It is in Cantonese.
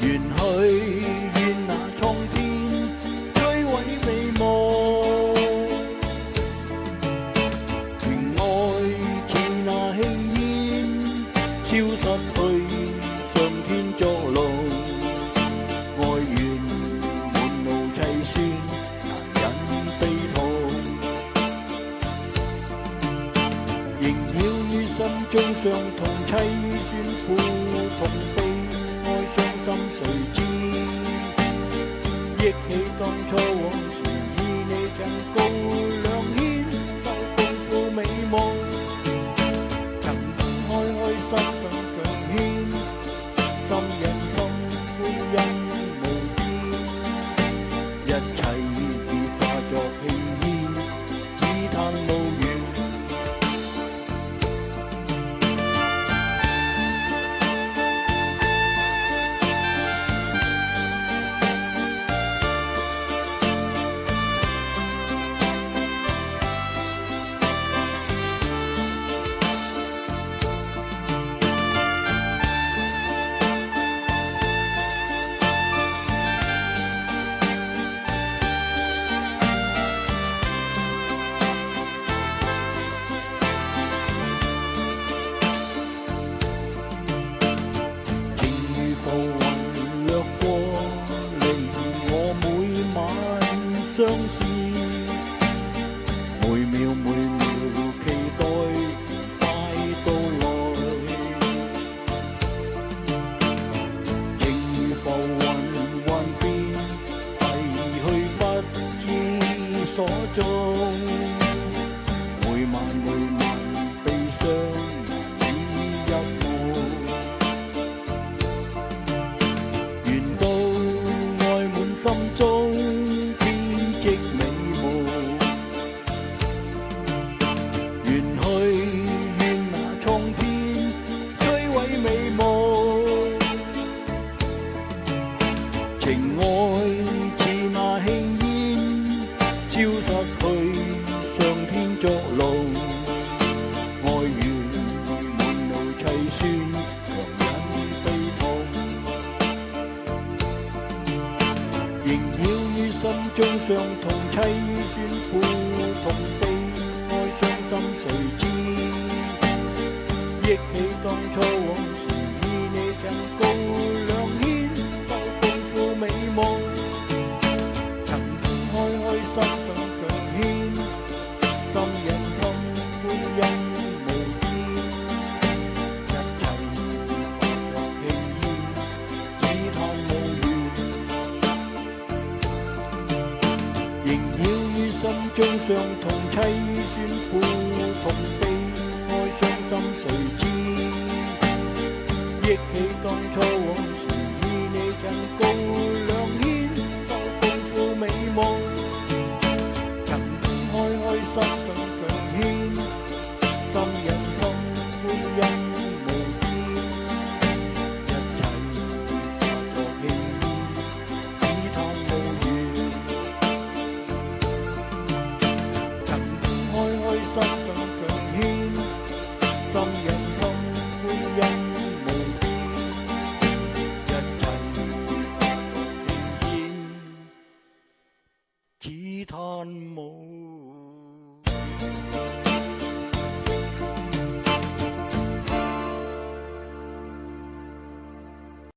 願去願那蒼天摧毀美夢，情愛似那輕煙消失去，上天作路，愛怨滿路凄酸，難忍悲痛，縈繞於心中傷痛凄酸苦痛悲哀傷心誰知？憶起當初往事，與你曾共兩牽，受共赴美夢，曾開開心心相牽，心印心歡欣無邊，一切已化作輕煙，只嘆無緣。相思每秒每秒期待快到來，情如浮雲幻變，逝去不知所蹤，每晚悲傷難以入夢，願到愛滿心中即美夢，願去願那蒼天摧毀美夢，情愛似那輕煙消失去，上天作路，愛怨滿路凄酸，強忍悲痛，縈繞於心中傷痛凄酸苦痛悲哀傷心誰知？憶起當初往事，與你曾共兩牽，受共赴美夢，曾開開心心相牽，心印心歡欣無邊，一切已化作輕煙，只嘆無緣。縈繞於心中傷痛凄酸苦痛悲哀傷心誰知？憶起當初往事，與你曾共兩牽，受共赴美夢，曾開開心心相牽，心印心歡欣無邊，一切已化作輕煙，只嘆無緣。開開心心相牽，心印心歡欣無邊，一切已化作輕煙，只嘆無